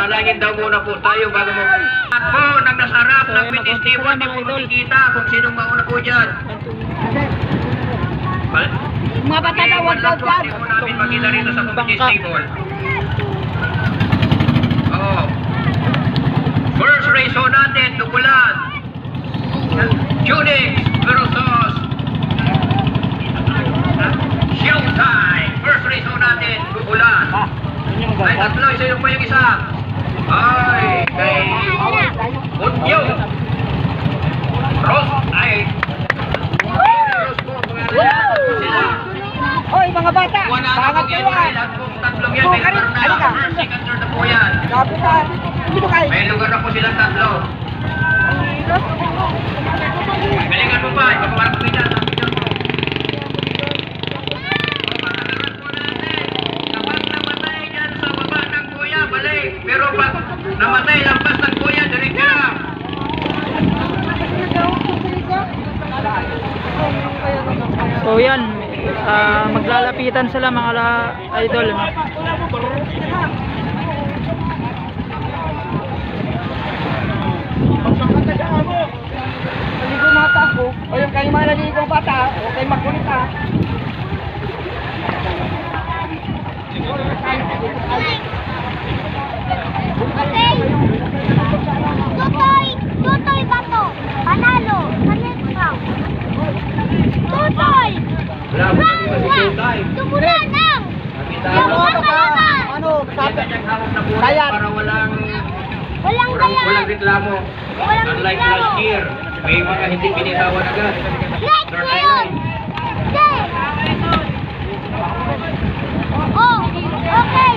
Manalangin daw muna po tayo bago mo. At po, nang nasarap ng festival, di po makikita kung sinong mauna po dyan. Mga bata daw, wag daw dyan. Hindi po namin makita rito sa festival. Oo. First race ho natin, Dugulan. Junix versus Showtime. First race ho natin, Dugulan. Ay, tatlo, isa pa yung isa. Ay, kay Bunyo. Ross, ay. Ross po, pangalan po sila. Hoy, mga bata, bangat kayo ah. Tatlong yan, may lugar na. Second third na po yan. Sabi ka, dito kayo. May lugar na po silang tatlo. Galingan mo pa, ipapawala po kita. Pero pag namatay lampas ng kuya, direct ka na. So yan, maglalapitan sila mga idol. Maligo na ata ako. O yung kayo mga naligong bata, o kayo magkulit ah. Tutoy ba to? Panalo. Tutoy! Tumulan lang! Ano, sabi? Kaya para walang reklamo. Unlike last year, may mga hindi binitawan agad. Next ngayon! Oh, okay.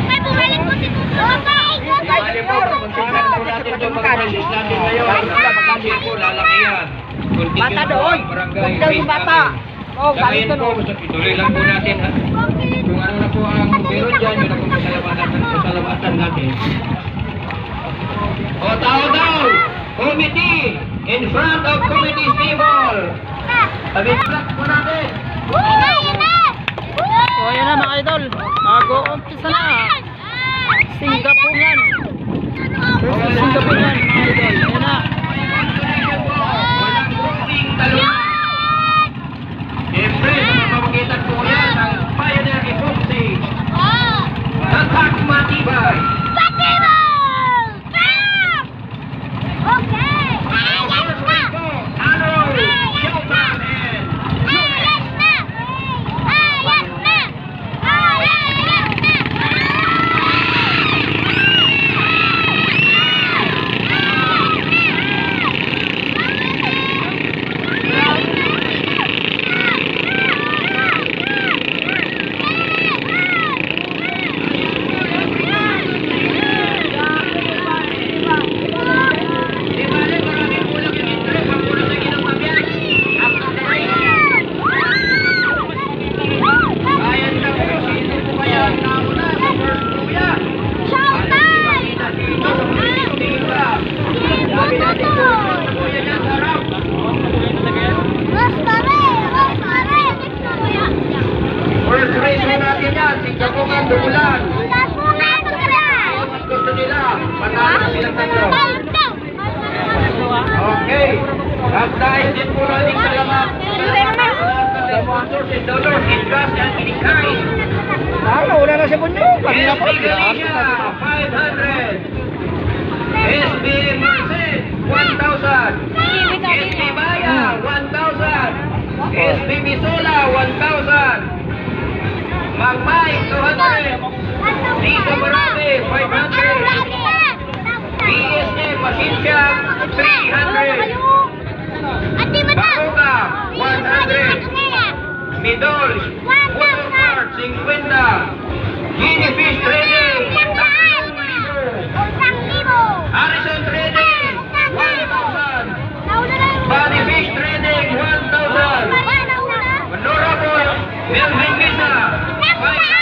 May bumalik po si Tutoy. Bali po, tingnan po natin yung mga prices natin ngayon. Kasi po, lalaki yan. Bata doon. Huwag daw yung bata. Oh, galing Kaya po, ituloy lang po natin. Kung ano na po ang meron dyan, yun ang pasalamatan natin. O, tao daw! Committee! In front of committee stable! Sabi-block po natin! So ayan na mga idol, mag-uumpisa na. Singgapungan versus Singgapungan mga idol. Ayan na. Walang grouping talungan. Siyempre, sa mapamagitan po yan ang Pioneer Epoxy. Tatak Matibay. Okay! Ano? Showtime and Ayos na! Ayos na! Ayos na! Di bale, maraming kulang yung interest. Ang kulang na ginagpabiyag. Ayan na po. Sino po kaya ang nauna sa first kuya? Showtime! Sabi natin po, kuya dyan sa harap. First race mo natin yan. Singgapungan, Dugulan. Mas gusto nila. Panalo silang tatlo. Okay. At dahil din po natin salamat sa sponsors and donors in gas and kinikay. Wala na si Bunyo. Kanina SB pa. Galicia, 500. SB Merced, 1,000. SB Baya, 1,000. SB Misola, 1,000. Magmay, 200. Lisa Barate, 500. BSA Pasensya, 300. Bacoca, 100. Midols, Watermark, 50. Gini Fish Trading, 3,000. Harrison Trading, 1,000. Body Fish Trading, 1,000. Honorable Melvin Misa, 500.